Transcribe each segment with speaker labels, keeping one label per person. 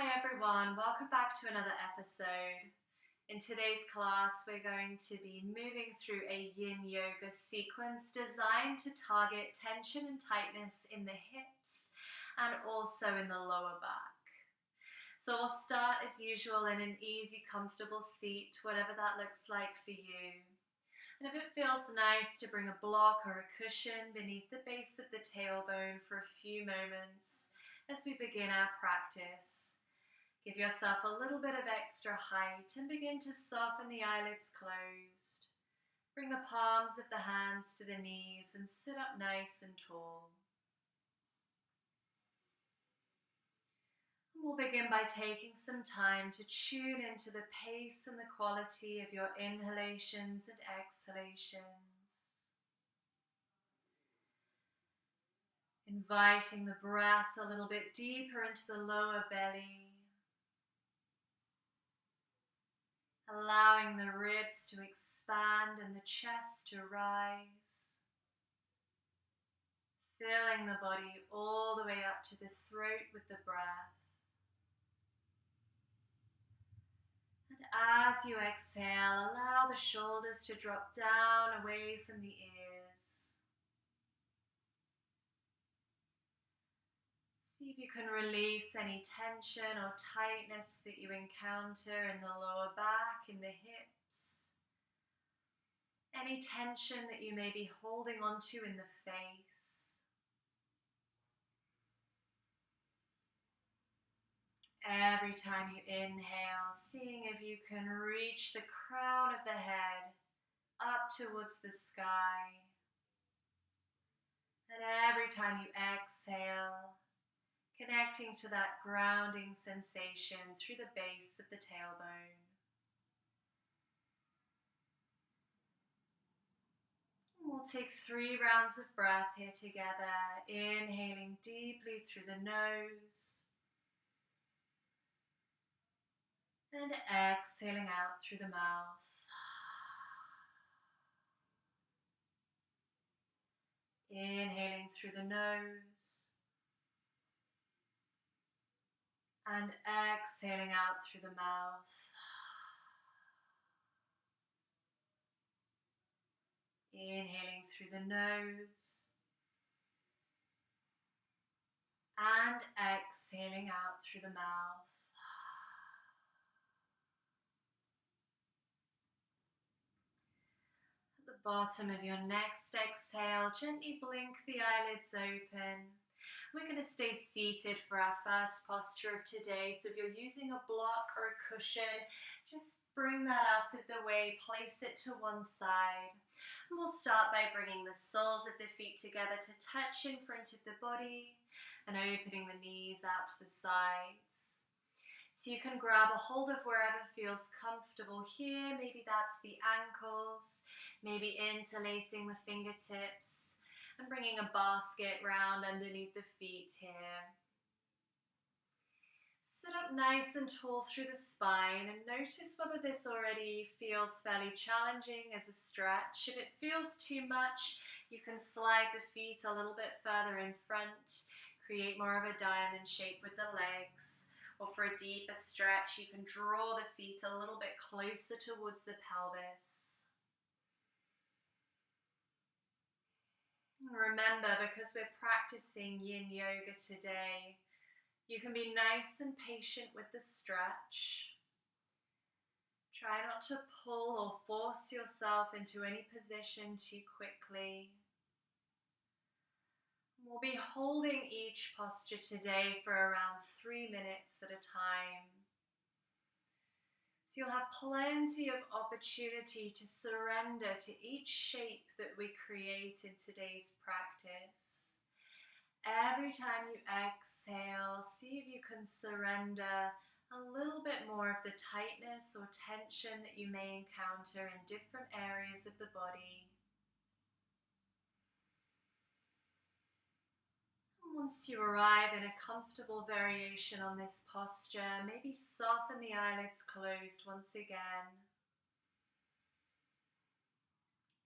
Speaker 1: Hi everyone, welcome back to another episode. In today's class, we're going to be moving through a yin yoga sequence designed to target tension and tightness in the hips and also in the lower back. So we'll start as usual in an easy, comfortable seat, whatever that looks like for you. And if it feels nice to bring a block or a cushion beneath the base of the tailbone for a few moments as we begin our practice. Give yourself a little bit of extra height and begin to soften the eyelids closed. Bring the palms of the hands to the knees and sit up nice and tall. And we'll begin by taking some time to tune into the pace and the quality of your inhalations and exhalations. Inviting the breath a little bit deeper into the lower belly. Allowing the ribs to expand and the chest to rise. Filling the body all the way up to the throat with the breath. And as you exhale, allow the shoulders to drop down away from the ears. See if you can release any tension or tightness that you encounter in the lower back, in the hips. Any tension that you may be holding onto in the face. Every time you inhale, seeing if you can reach the crown of the head up towards the sky. And every time you exhale, connecting to that grounding sensation through the base of the tailbone. We'll take 3 rounds of breath here together, inhaling deeply through the nose and exhaling out through the mouth. Inhaling through the nose and exhaling out through the mouth. Inhaling through the nose and exhaling out through the mouth. At the bottom of your next exhale, gently blink the eyelids open. We're going to stay seated for our first posture of today. So if you're using a block or a cushion, just bring that out of the way, place it to one side. And we'll start by bringing the soles of the feet together to touch in front of the body and opening the knees out to the sides. So you can grab a hold of wherever feels comfortable here. Maybe that's the ankles, maybe interlacing the fingertips. And bringing a basket round underneath the feet here. Sit up nice and tall through the spine and notice whether this already feels fairly challenging as a stretch. If it feels too much, you can slide the feet a little bit further in front, create more of a diamond shape with the legs. Or for a deeper stretch, you can draw the feet a little bit closer towards the pelvis. Remember, because we're practicing yin yoga today, you can be nice and patient with the stretch. Try not to pull or force yourself into any position too quickly. We'll be holding each posture today for around 3 minutes at a time. So you'll have plenty of opportunity to surrender to each shape that we create in today's practice. Every time you exhale, see if you can surrender a little bit more of the tightness or tension that you may encounter in different areas of the body. Once you arrive in a comfortable variation on this posture, maybe soften the eyelids closed once again.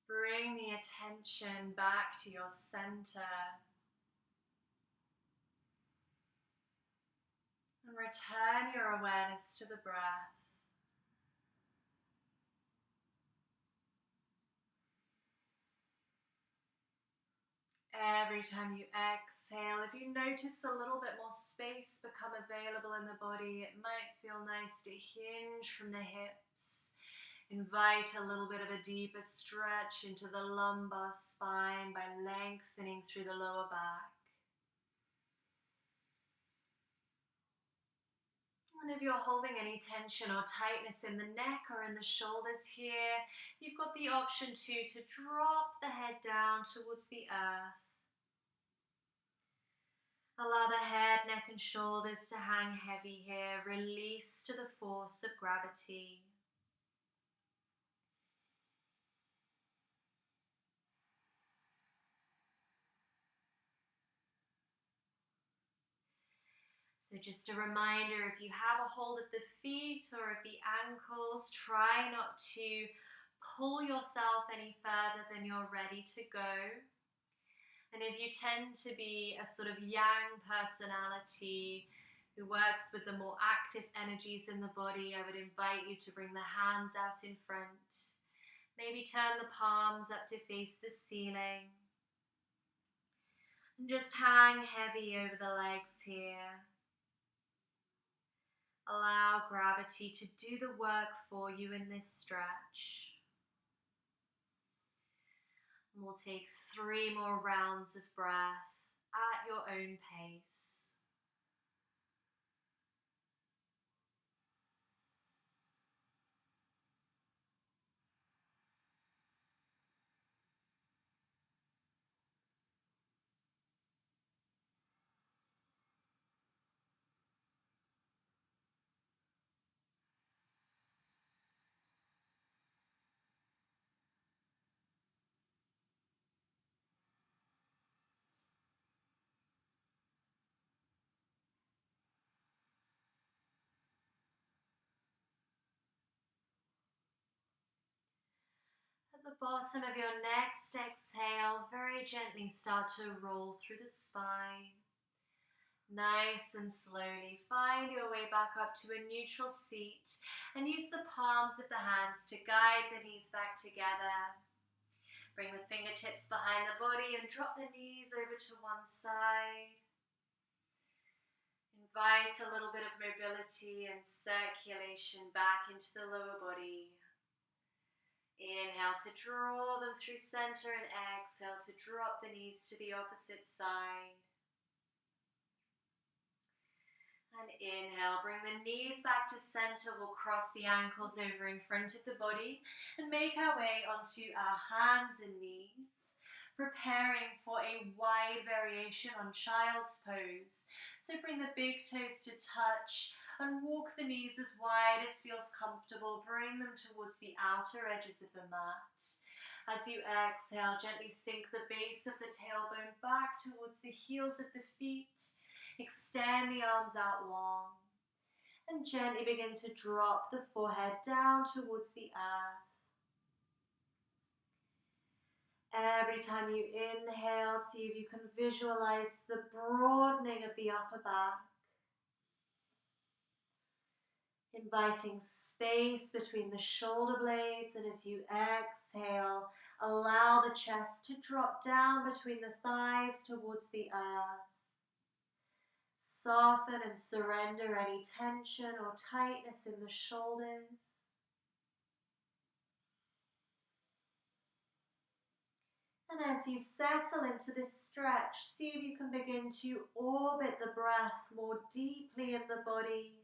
Speaker 1: Bring the attention back to your center. And return your awareness to the breath. Every time you exhale, if you notice a little bit more space become available in the body, it might feel nice to hinge from the hips. Invite a little bit of a deeper stretch into the lumbar spine by lengthening through the lower back. And if you're holding any tension or tightness in the neck or in the shoulders here, you've got the option to drop the head down towards the earth. Allow the head, neck and shoulders to hang heavy here. Release to the force of gravity. So just a reminder, if you have a hold of the feet or of the ankles, try not to pull yourself any further than you're ready to go. And if you tend to be a sort of yang personality who works with the more active energies in the body, I would invite you to bring the hands out in front. Maybe turn the palms up to face the ceiling. And just hang heavy over the legs here. Allow gravity to do the work for you in this stretch. And we'll take 3 more rounds of breath at your own pace. At the bottom of your next exhale, very gently start to roll through the spine. Nice and slowly find your way back up to a neutral seat and use the palms of the hands to guide the knees back together. Bring the fingertips behind the body and drop the knees over to one side. Invite a little bit of mobility and circulation back into the lower body. Inhale to draw them through center and exhale to drop the knees to the opposite side. And inhale, bring the knees back to center. We'll cross the ankles over in front of the body and make our way onto our hands and knees, preparing for a wide variation on child's pose. So bring the big toes to touch and walk the knees as wide as feels comfortable. Bring them towards the outer edges of the mat. As you exhale, gently sink the base of the tailbone back towards the heels of the feet. Extend the arms out long. And gently begin to drop the forehead down towards the earth. Every time you inhale, see if you can visualize the broadening of the upper back. Inviting space between the shoulder blades, and as you exhale, allow the chest to drop down between the thighs towards the earth. Soften and surrender any tension or tightness in the shoulders. And as you settle into this stretch, see if you can begin to orbit the breath more deeply in the body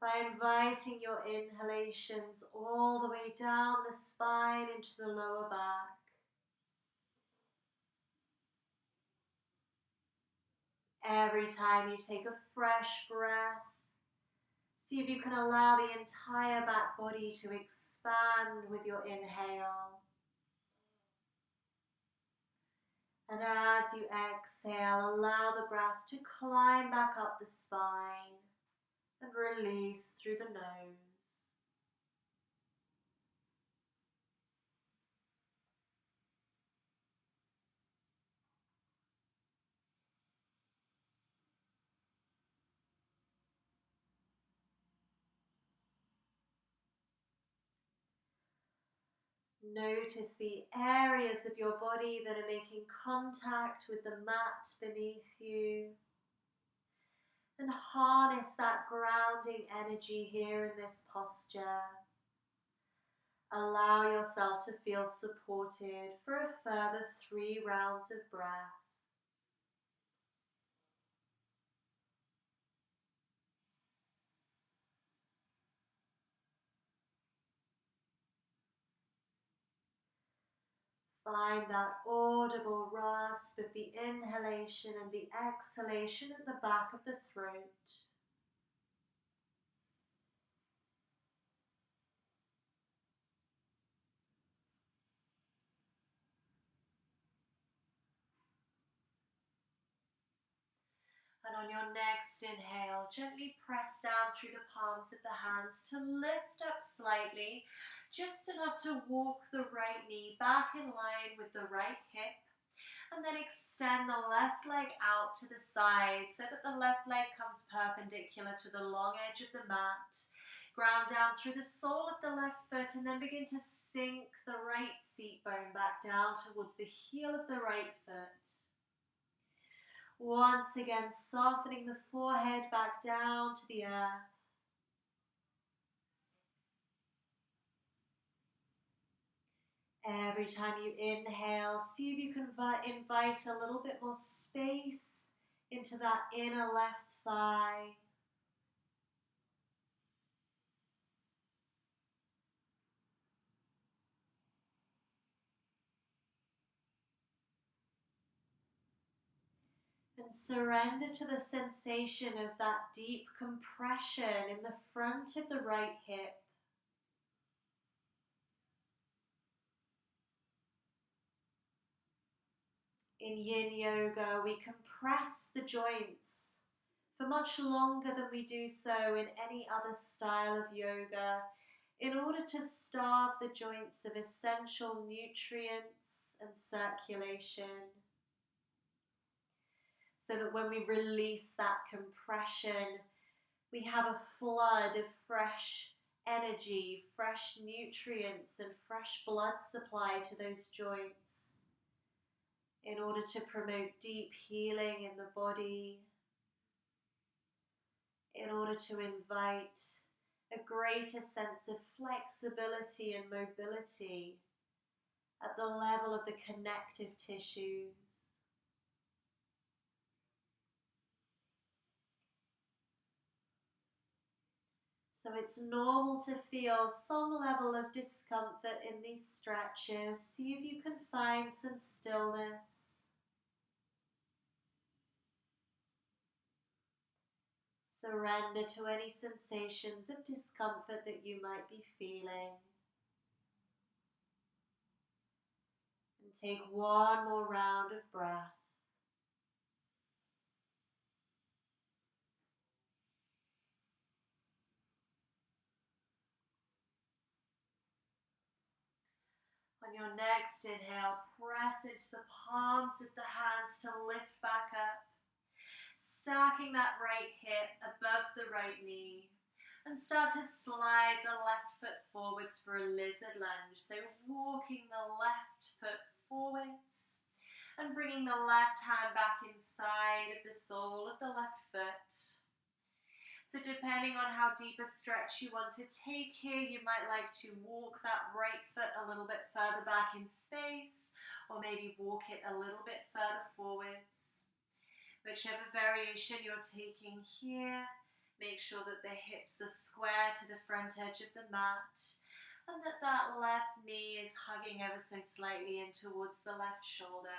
Speaker 1: by inviting your inhalations all the way down the spine into the lower back. Every time you take a fresh breath, see if you can allow the entire back body to expand with your inhale. And as you exhale, allow the breath to climb back up the spine and release through the nose. Notice the areas of your body that are making contact with the mat beneath you, and harness that grounding energy here in this posture. Allow yourself to feel supported for a further 3 rounds of breath. Find that audible rasp of the inhalation and the exhalation at the back of the throat. And on your next inhale, gently press down through the palms of the hands to lift up slightly, just enough to walk the right knee back in line with the right hip. And then extend the left leg out to the side so that the left leg comes perpendicular to the long edge of the mat. Ground down through the sole of the left foot and then begin to sink the right seat bone back down towards the heel of the right foot. Once again, softening the forehead back down to the earth. Every time you inhale, see if you can invite a little bit more space into that inner left thigh. And surrender to the sensation of that deep compression in the front of the right hip. In Yin Yoga, we compress the joints for much longer than we do so in any other style of yoga in order to starve the joints of essential nutrients and circulation, so that when we release that compression, we have a flood of fresh energy, fresh nutrients, and fresh blood supply to those joints in order to promote deep healing in the body, in order to invite a greater sense of flexibility and mobility at the level of the connective tissues. So it's normal to feel some level of discomfort in these stretches. See if you can find some stillness. Surrender to any sensations of discomfort that you might be feeling. And take one more round of breath. On your next inhale, press into the palms of the hands to lift back up, stacking that right hip above the right knee, and start to slide the left foot forwards for a lizard lunge. So walking the left foot forwards and bringing the left hand back inside of the sole of the left foot. So depending on how deep a stretch you want to take here, you might like to walk that right foot a little bit further back in space, or maybe walk it a little bit further forwards. Whichever variation you're taking here, make sure that the hips are square to the front edge of the mat, and that that left knee is hugging ever so slightly in towards the left shoulder.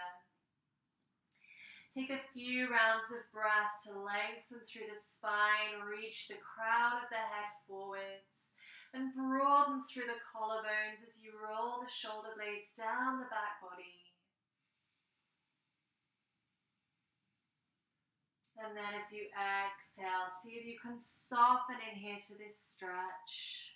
Speaker 1: Take a few rounds of breath to lengthen through the spine, reach the crown of the head forwards, and broaden through the collarbones as you roll the shoulder blades down the back body. And then as you exhale, see if you can soften in here to this stretch.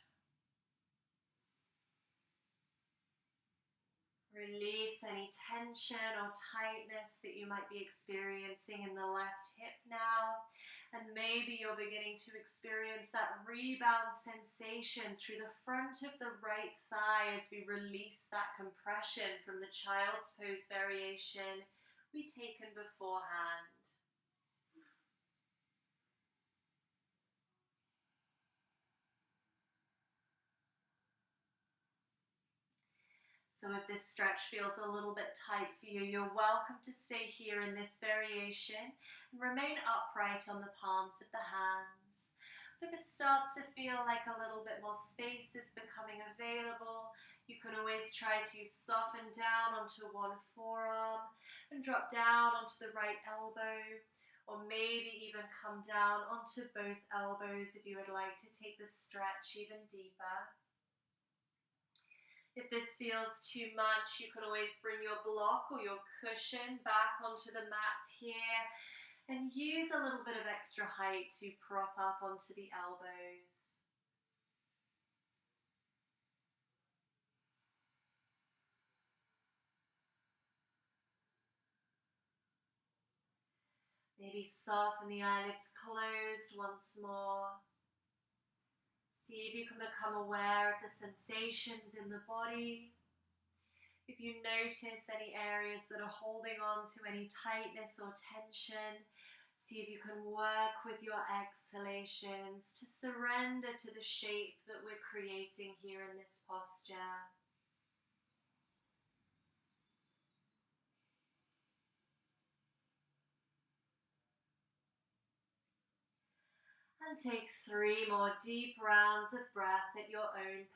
Speaker 1: Release any tension or tightness that you might be experiencing in the left hip now. And maybe you're beginning to experience that rebound sensation through the front of the right thigh as we release that compression from the child's pose variation we've taken beforehand. So if this stretch feels a little bit tight for you, you're welcome to stay here in this variation and remain upright on the palms of the hands. But if it starts to feel like a little bit more space is becoming available, you can always try to soften down onto one forearm and drop down onto the right elbow, or maybe even come down onto both elbows if you would like to take the stretch even deeper. If this feels too much, you can always bring your block or your cushion back onto the mat here and use a little bit of extra height to prop up onto the elbows. Maybe soften the eyelids closed once more. See if you can become aware of the sensations in the body. If you notice any areas that are holding on to any tightness or tension, see if you can work with your exhalations to surrender to the shape that we're creating here in this posture. And take 3 more deep rounds of breath at your own pace.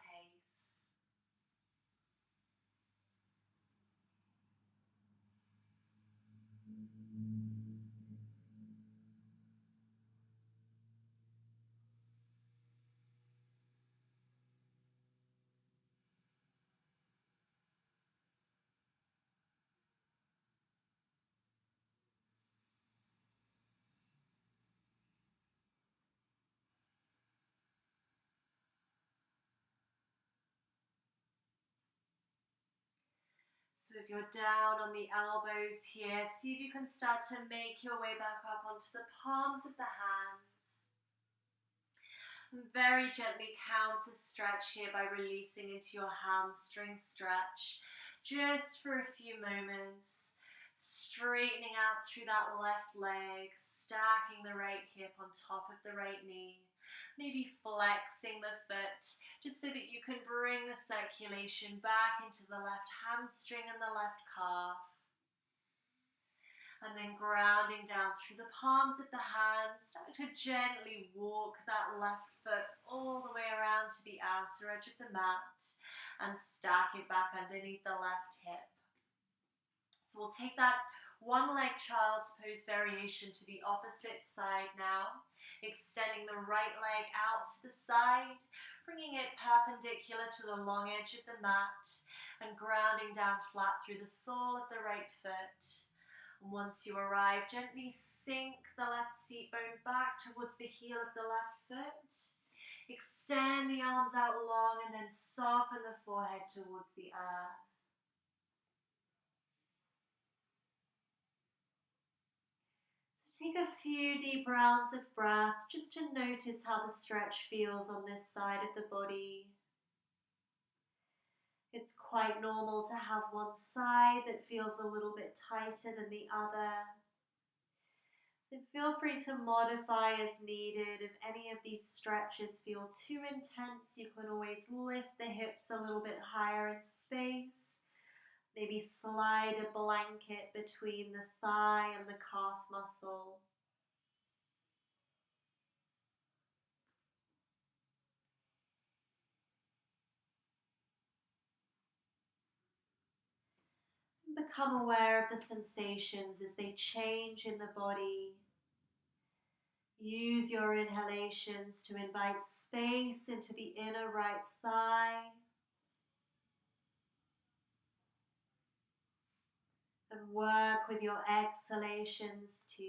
Speaker 1: So if you're down on the elbows here, see if you can start to make your way back up onto the palms of the hands. And very gently counter stretch here by releasing into your hamstring stretch. Just for a few moments, straightening out through that left leg, stacking the right hip on top of the right knee. Maybe flexing the foot just so that you can bring the circulation back into the left hamstring and the left calf. And then grounding down through the palms of the hands, start to gently walk that left foot all the way around to the outer edge of the mat and stack it back underneath the left hip. So we'll take that one leg child's pose variation to the opposite side now. Extending the right leg out to the side, bringing it perpendicular to the long edge of the mat and grounding down flat through the sole of the right foot. And once you arrive, gently sink the left seat bone back towards the heel of the left foot. Extend the arms out long and then soften the forehead towards the earth. Take a few deep rounds of breath just to notice how the stretch feels on this side of the body. It's quite normal to have one side that feels a little bit tighter than the other. So feel free to modify as needed. If any of these stretches feel too intense, you can always lift the hips a little bit higher in space. Maybe slide a blanket between the thigh and the calf muscle. Become aware of the sensations as they change in the body. Use your inhalations to invite space into the inner right thigh. And work with your exhalations to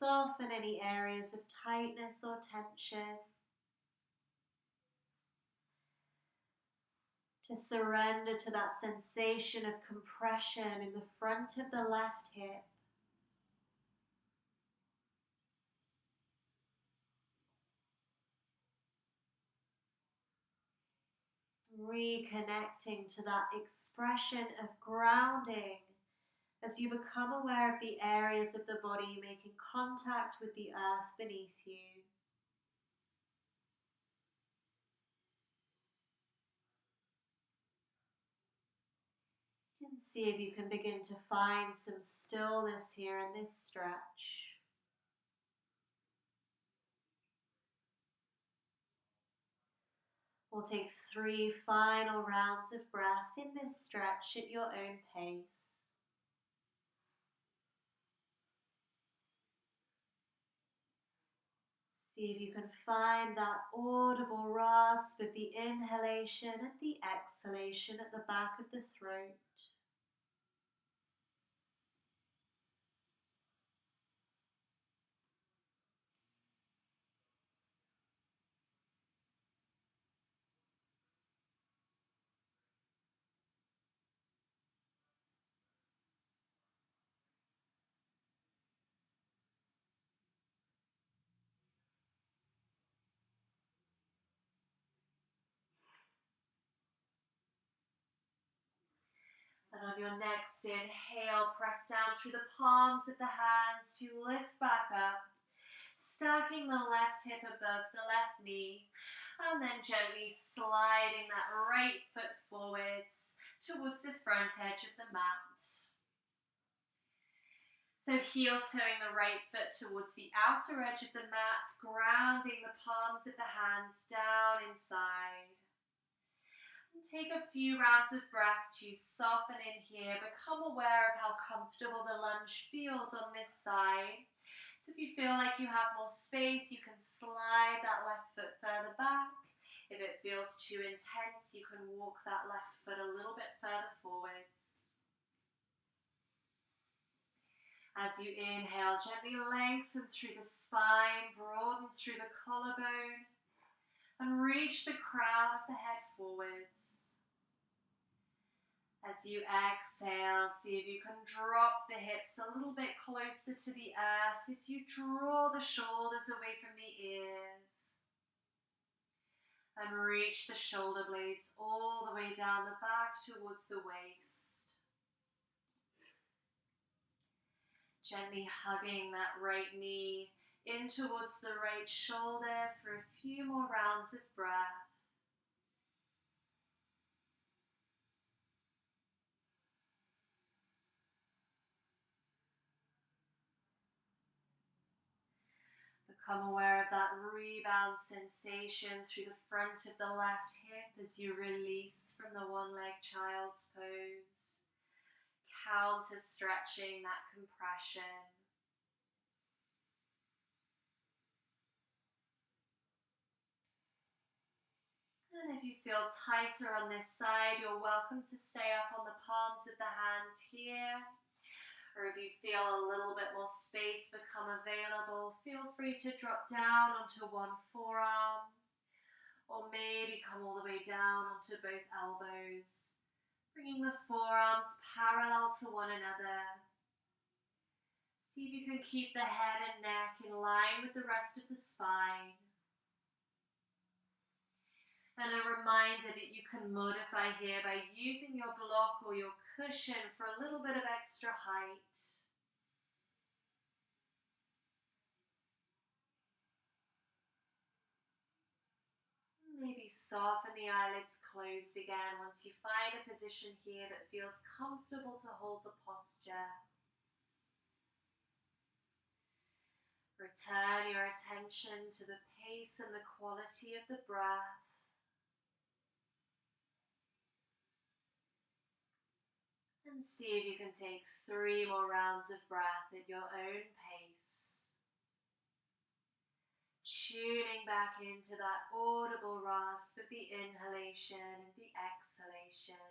Speaker 1: soften any areas of tightness or tension. To surrender to that sensation of compression in the front of the left hip. Reconnecting to that expression of grounding as you become aware of the areas of the body making contact with the earth beneath you. And see if you can begin to find some stillness here in this stretch. We'll take 3 final rounds of breath in this stretch at your own pace. See if you can find that audible rasp of the inhalation and the exhalation at the back of the throat. And on your next inhale, press down through the palms of the hands to lift back up, stacking the left hip above the left knee, and then gently sliding that right foot forwards towards the front edge of the mat. So heel toeing the right foot towards the outer edge of the mat, grounding the palms of the hands down inside. Take a few rounds of breath to soften in here. Become aware of how comfortable the lunge feels on this side. So if you feel like you have more space, you can slide that left foot further back. If it feels too intense, you can walk that left foot a little bit further forwards. As you inhale, gently lengthen through the spine, broaden through the collarbone, and reach the crown of the head forwards. As you exhale, see if you can drop the hips a little bit closer to the earth as you draw the shoulders away from the ears. And reach the shoulder blades all the way down the back towards the waist. Gently hugging that right knee in towards the right shoulder for a few more rounds of breath. Become aware of that rebound sensation through the front of the left hip as you release from the one-leg child's pose, counter stretching that compression. And if you feel tighter on this side, you're welcome to stay up on the palms of the hands here. Or if you feel a little bit more space become available, feel free to drop down onto one forearm, or maybe come all the way down onto both elbows, bringing the forearms parallel to one another. See if you can keep the head and neck in line with the rest of the spine. And a reminder that you can modify here by using your block or your cushion for a little bit of extra height. Maybe soften the eyelids closed again once you find a position here that feels comfortable to hold the posture. Return your attention to the pace and the quality of the breath. And see if you can take 3 more rounds of breath at your own pace. Tuning back into that audible rasp of the inhalation and the exhalation.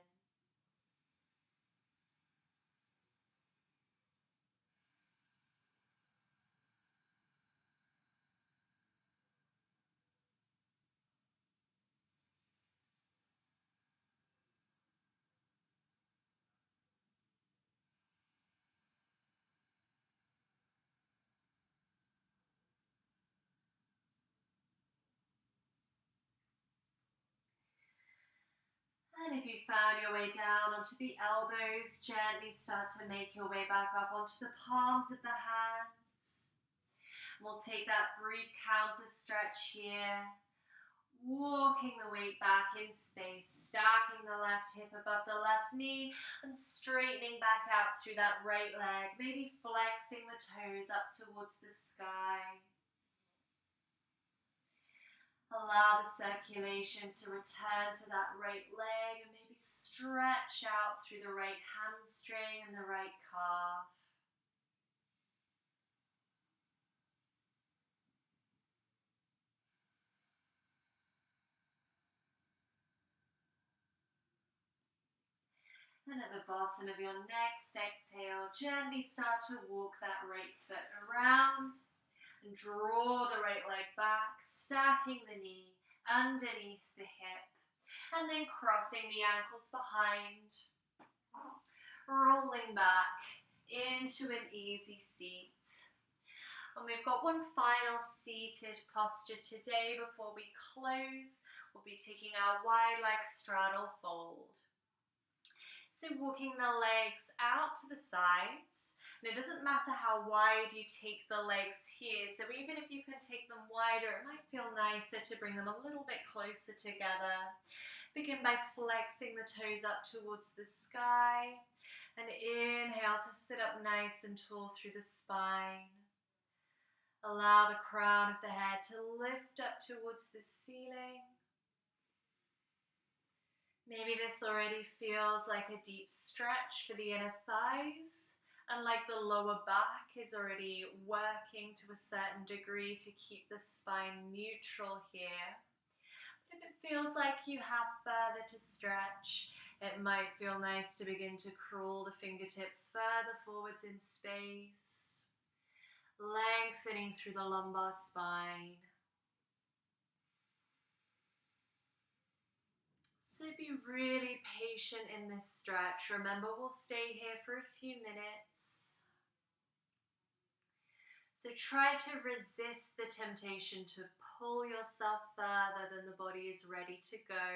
Speaker 1: And if you found your way down onto the elbows, gently start to make your way back up onto the palms of the hands. We'll take that brief counter stretch here, walking the weight back in space, stacking the left hip above the left knee and straightening back out through that right leg, maybe flexing the toes up towards the sky. Allow the circulation to return to that right leg and maybe stretch out through the right hamstring and the right calf. And at the bottom of your next exhale, gently start to walk that right foot around and draw the right leg back, stacking the knee underneath the hip, and then crossing the ankles behind, rolling back into an easy seat. And we've got one final seated posture today before we close. We'll be taking our wide leg straddle fold. So walking the legs out to the sides. And it doesn't matter how wide you take the legs here. So even if you can take them wider, it might feel nicer to bring them a little bit closer together. Begin by flexing the toes up towards the sky. And inhale to sit up nice and tall through the spine. Allow the crown of the head to lift up towards the ceiling. Maybe this already feels like a deep stretch for the inner thighs, and like the lower back is already working to a certain degree to keep the spine neutral here. But if it feels like you have further to stretch, it might feel nice to begin to crawl the fingertips further forwards in space, lengthening through the lumbar spine. So be really patient in this stretch. Remember, we'll stay here for a few minutes. So try to resist the temptation to pull yourself further than the body is ready to go.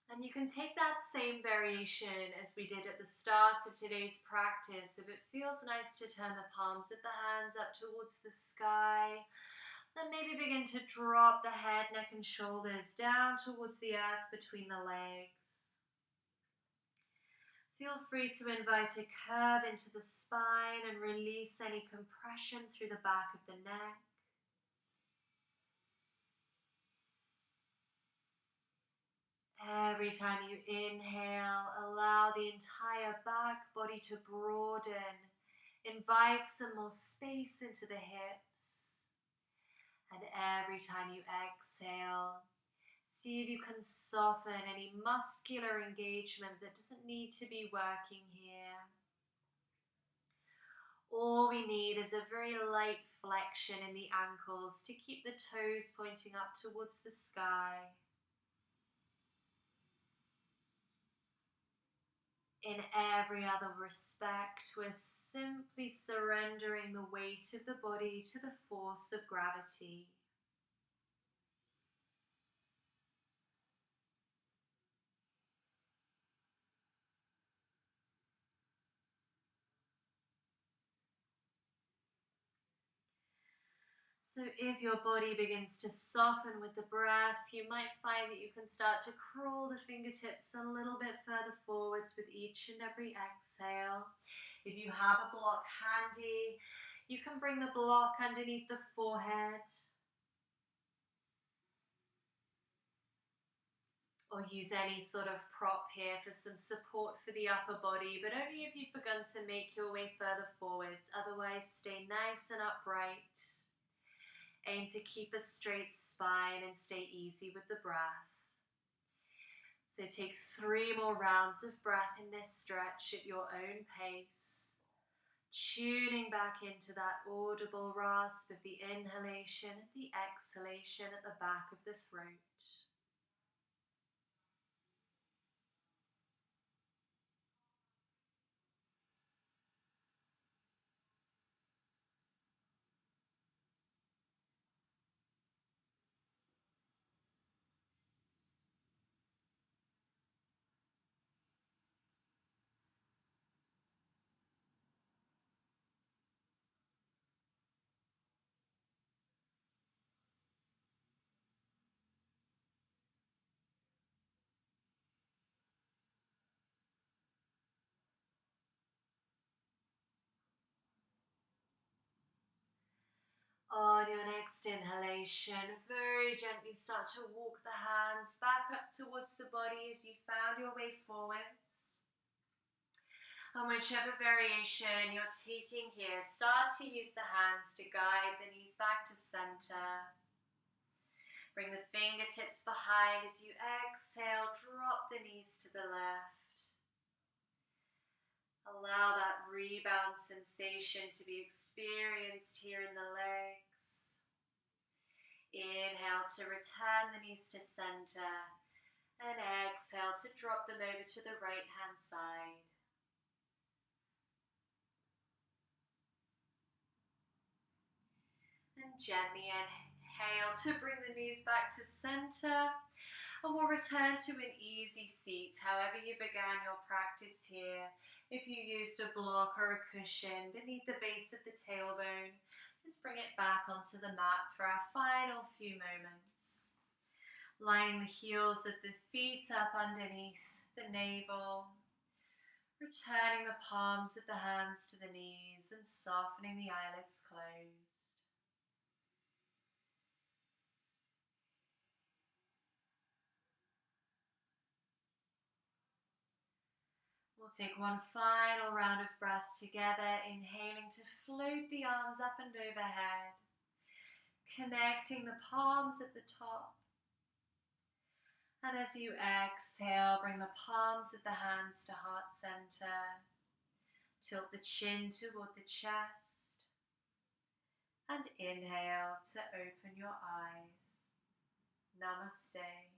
Speaker 1: And you can take that same variation as we did at the start of today's practice. If it feels nice to turn the palms of the hands up towards the sky, then maybe begin to drop the head, neck and shoulders down towards the earth between the legs. Feel free to invite a curve into the spine and release any compression through the back of the neck. Every time you inhale, allow the entire back body to broaden. Invite some more space into the hips. And every time you exhale, see if you can soften any muscular engagement that doesn't need to be working here. All we need is a very light flexion in the ankles to keep the toes pointing up towards the sky. In every other respect, we're simply surrendering the weight of the body to the force of gravity. So if your body begins to soften with the breath, you might find that you can start to crawl the fingertips a little bit further forwards with each and every exhale. If you have a block handy, you can bring the block underneath the forehead. Or use any sort of prop here for some support for the upper body, but only if you've begun to make your way further forwards. Otherwise, stay nice and upright. Aim to keep a straight spine and stay easy with the breath. So take 3 more rounds of breath in this stretch at your own pace, tuning back into that audible rasp of the inhalation and the exhalation at the back of the throat. On your next inhalation, very gently start to walk the hands back up towards the body if you found your way forwards. And whichever variation you're taking here, start to use the hands to guide the knees back to center. Bring the fingertips behind as you exhale, drop the knees to the left. Allow that rebound sensation to be experienced here in the legs. Inhale to return the knees to center, and exhale to drop them over to the right hand side. And gently inhale to bring the knees back to center, and we'll return to an easy seat, however you began your practice here. If you used a block or a cushion beneath the base of the tailbone, just bring it back onto the mat for our final few moments. Lining the heels of the feet up underneath the navel, returning the palms of the hands to the knees and softening the eyelids closed. We'll take one final round of breath together, inhaling to float the arms up and overhead, connecting the palms at the top. And as you exhale, bring the palms of the hands to heart center. Tilt the chin toward the chest. And inhale to open your eyes. Namaste.